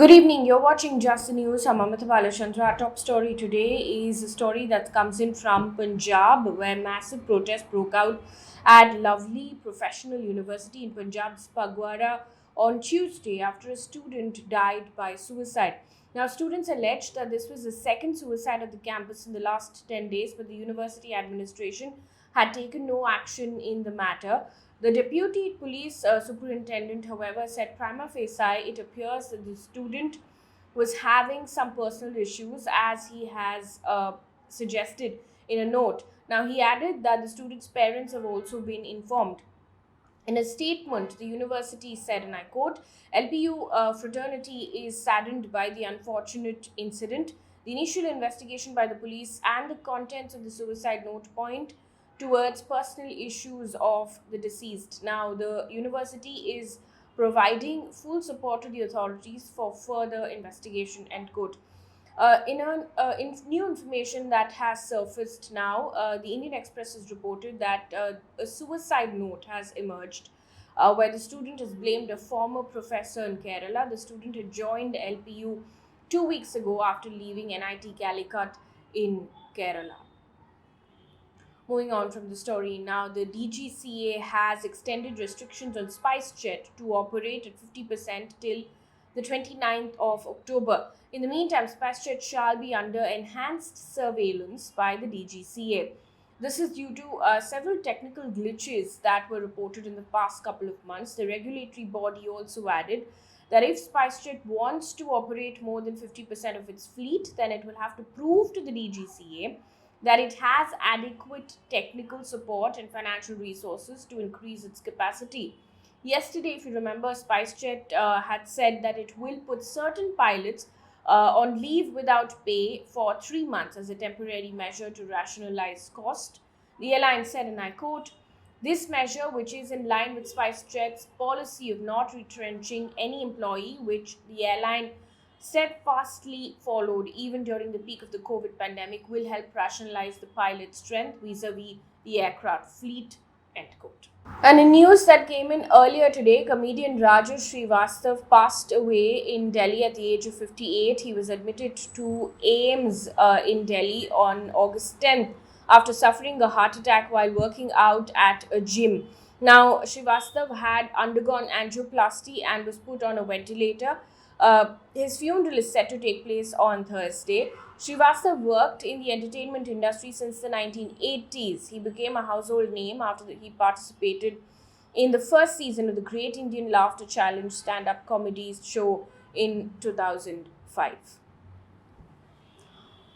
Good evening. You're watching Just the News. I'm Amita Balachandra. Our top story today is a story that comes in from Punjab, where massive protests broke out at lovely professional university in Punjab's Pagwara on Tuesday after a student died by suicide. Now, students alleged that this was the second suicide at the campus in the last 10 days, but the university administration had taken no action in the matter. The deputy police superintendent, however, said prima facie it appears that the student was having some personal issues, as he has suggested in a note. Now, he added that the student's parents have also been informed. In a statement, the university said, and I quote, LPU fraternity is saddened by the unfortunate incident. The initial investigation by the police and the contents of the suicide note point towards personal issues of the deceased. Now, the university is providing full support to the authorities for further investigation, end quote. In new information that has surfaced now, the Indian Express has reported that a suicide note has emerged where the student has blamed a former professor in Kerala. The student had joined LPU 2 weeks ago after leaving NIT Calicut in Kerala. Moving on from the story now, the DGCA has extended restrictions on SpiceJet to operate at 50% till the 29th of October. In the meantime, SpiceJet shall be under enhanced surveillance by the DGCA. This is due to several technical glitches that were reported in the past couple of months. The regulatory body also added that if SpiceJet wants to operate more than 50% of its fleet, then it will have to prove to the DGCA that it has adequate technical support and financial resources to increase its capacity. Yesterday, if you remember, SpiceJet had said that it will put certain pilots on leave without pay for 3 months as a temporary measure to rationalize cost. The airline said, and I quote, this measure, which is in line with SpiceJet's policy of not retrenching any employee, which the airline steadfastly followed even during the peak of the COVID pandemic, will help rationalize the pilot's strength vis-a-vis the aircraft fleet, end quote. And in news that came in earlier today, comedian Raju Srivastava passed away in Delhi at the age of 58. He was admitted to AIMS in Delhi on August 10th after suffering a heart attack while working out at a gym. Now, Srivastava had undergone angioplasty and was put on a ventilator. His funeral is set to take place on Thursday. Srivastava worked in the entertainment industry since the 1980s. He became a household name after he participated in the first season of the Great Indian Laughter Challenge stand-up comedy show in 2005.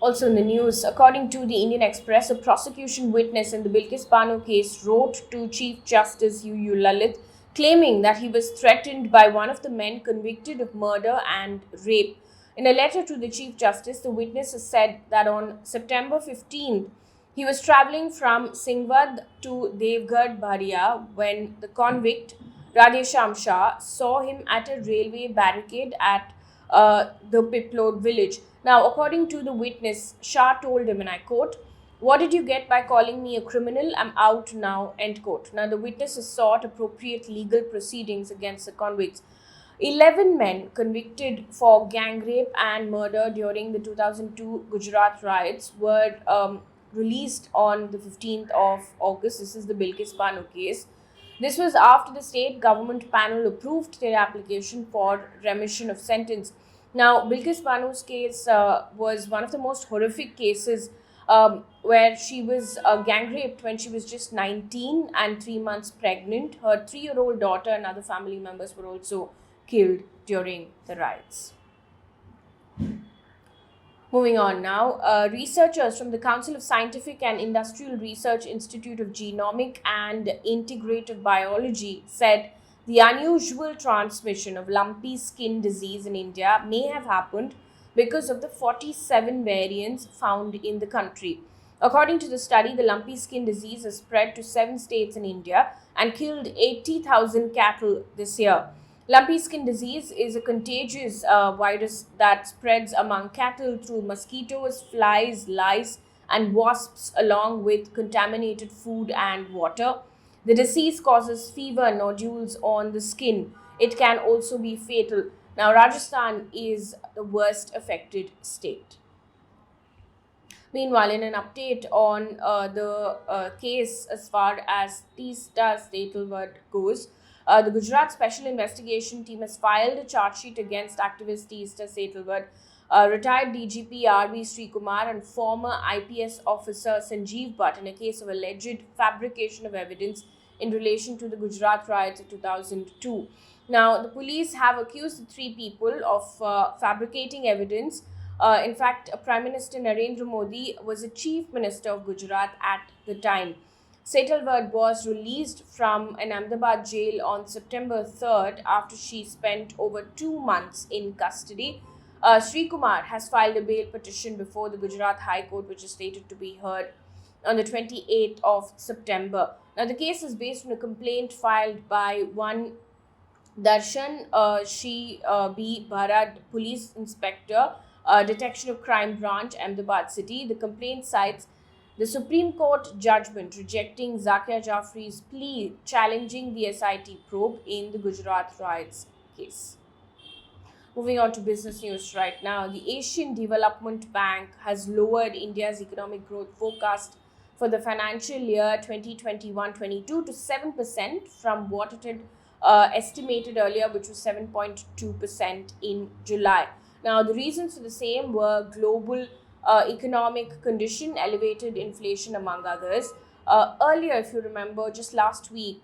Also in the news, according to the Indian Express, a prosecution witness in the Bilkis Bano case wrote to Chief Justice U. Lalit claiming that he was threatened by one of the men convicted of murder and rape. In a letter to the Chief Justice, the witness has said that on September 15th, he was travelling from Singvad to Devgarh, Bharia, when the convict, Radhesham Shah, saw him at a railway barricade at the Piplod village. Now, according to the witness, Shah told him, and I quote, what did you get by calling me a criminal? I'm out now, end quote. Now, the witness has sought appropriate legal proceedings against the convicts. 11 men convicted for gang rape and murder during the 2002 Gujarat riots were released on the 15th of August. This is the Bilkis Bano case. This was after the state government panel approved their application for remission of sentence. Now, Bilkis Bano's case was one of the most horrific cases where she was gang raped when she was just 19 and 3 months pregnant. Her 3-year-old daughter and other family members were also killed during the riots. Moving on now, researchers from the Council of Scientific and Industrial Research Institute of Genomic and Integrative Biology said the unusual transmission of lumpy skin disease in India may have happened because of the 47 variants found in the country. According to the study, the lumpy skin disease has spread to 7 states in India and killed 80,000 cattle this year. Lumpy skin disease is a contagious virus that spreads among cattle through mosquitoes, flies, lice, and wasps, along with contaminated food and water. The disease causes fever, nodules on the skin. It can also be fatal. Now, Rajasthan is the worst affected state. Meanwhile, in an update on the case as far as Teesta Setalvad goes, the Gujarat Special Investigation Team has filed a charge sheet against activist Teesta Setalvad, retired DGP Sreekumar, and former IPS officer Sanjiv Bhatt in a case of alleged fabrication of evidence in relation to the Gujarat riots of 2002. Now, the police have accused the three people of fabricating evidence. In fact, Prime Minister Narendra Modi was a chief minister of Gujarat at the time. Setalvad was released from an Ahmedabad jail on September 3rd after she spent over 2 months in custody. Sreekumar has filed a bail petition before the Gujarat High Court, which is slated to be heard on the 28th of September. Now, the case is based on a complaint filed by one Darshan B. Bharad, police inspector, Detection of Crime Branch, Ahmedabad City. The complaint cites the Supreme Court judgment rejecting Zakia Jafri's plea challenging the SIT probe in the Gujarat riots case. Moving on to business news right now, the Asian Development Bank has lowered India's economic growth forecast for the financial year 2021-22 to 7% from what it had estimated earlier, which was 7.2% in July. Now, the reasons for the same were global economic condition, elevated inflation, among others. Earlier, if you remember, just last week,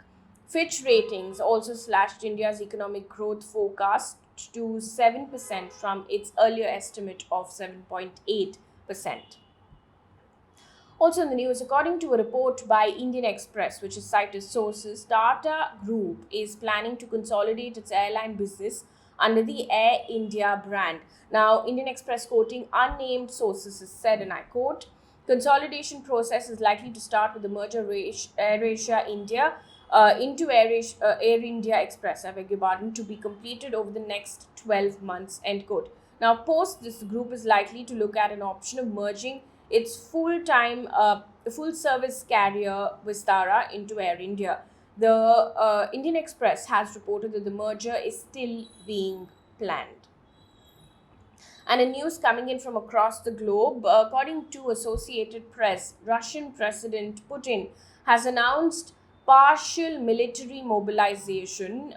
Fitch Ratings also slashed India's economic growth forecast to 7% from its earlier estimate of 7.8%. Also in the news, according to a report by Indian Express, which is cited sources, Tata Group is planning to consolidate its airline business under the Air India brand. Now, Indian Express, quoting unnamed sources, has said, and I quote, consolidation process is likely to start with the merger of AirAsia India into Air India Express, I beg your pardon, to be completed over the next 12 months, end quote. Now, post this, group is likely to look at an option of merging its full-service carrier Vistara into Air India. The Indian Express has reported that the merger is still being planned. And in news coming in from across the globe, according to Associated Press, Russian President Putin has announced partial military mobilization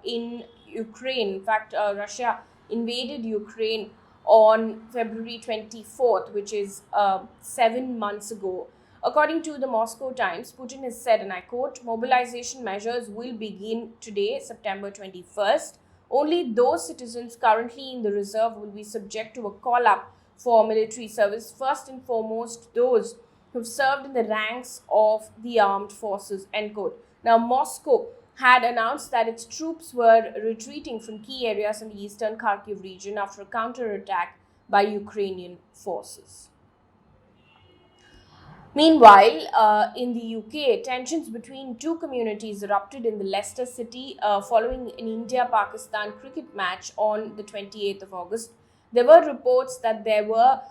in Ukraine. In fact, Russia invaded Ukraine on February 24th, which is 7 months ago. According to the Moscow Times, Putin has said, and I quote, mobilization measures will begin today, September 21st. Only those citizens currently in the reserve will be subject to a call-up for military service. First and foremost, those who've served in the ranks of the armed forces, end quote. Now, Moscow had announced that its troops were retreating from key areas in the eastern Kharkiv region after a counter-attack by Ukrainian forces. Meanwhile, in the UK, tensions between two communities erupted in the Leicester city following an India-Pakistan cricket match on the 28th of August. There were reports that there were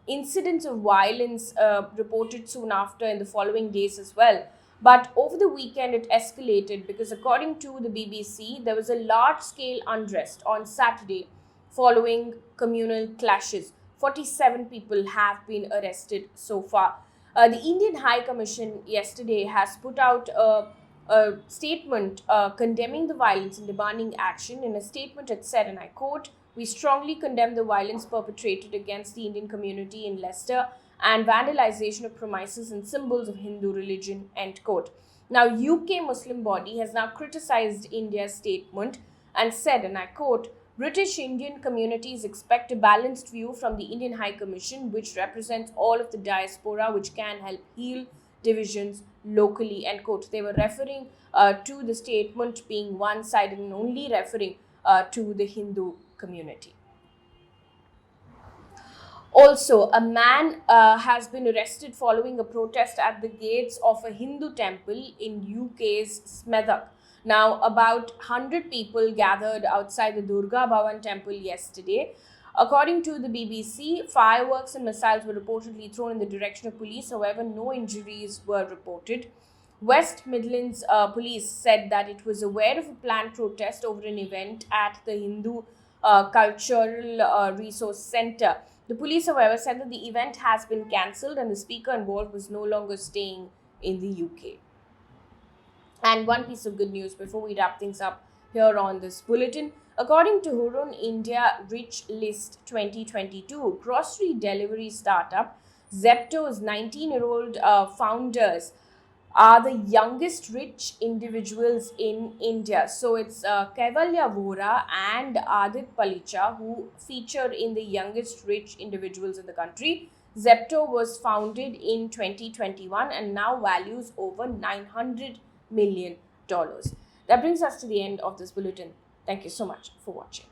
incidents of violence reported soon after in the following days as well. But over the weekend, it escalated because, according to the BBC, there was a large-scale unrest on Saturday following communal clashes. 47 people have been arrested so far. The Indian High Commission yesterday has put out a statement condemning the violence and demanding action. In a statement, it said, and I quote, we strongly condemn the violence perpetrated against the Indian community in Leicester and vandalization of premises and symbols of Hindu religion, end quote. Now, UK Muslim body has now criticized India's statement and said, and I quote, British Indian communities expect a balanced view from the Indian High Commission, which represents all of the diaspora, which can help heal divisions locally, end quote. They were referring to the statement being one-sided and only referring to the Hindu community. Also, a man has been arrested following a protest at the gates of a Hindu temple in UK's Smethwick. Now, about 100 people gathered outside the Durga Bhavan temple yesterday. According to the BBC, fireworks and missiles were reportedly thrown in the direction of police. However, no injuries were reported. West Midlands police said that it was aware of a planned protest over an event at the Hindu Cultural Resource Centre. The police, however, said that the event has been cancelled and the speaker involved was no longer staying in the UK. And one piece of good news before we wrap things up here on this bulletin. According to Hurun India Rich List 2022, grocery delivery startup Zepto's 19-year-old founders are the youngest rich individuals in India. So it's Kaivalya Vora and Adit Palicha who feature in the youngest rich individuals in the country. Zepto was founded in 2021 and now values over $900 million. That brings us to the end of this bulletin. Thank you so much for watching.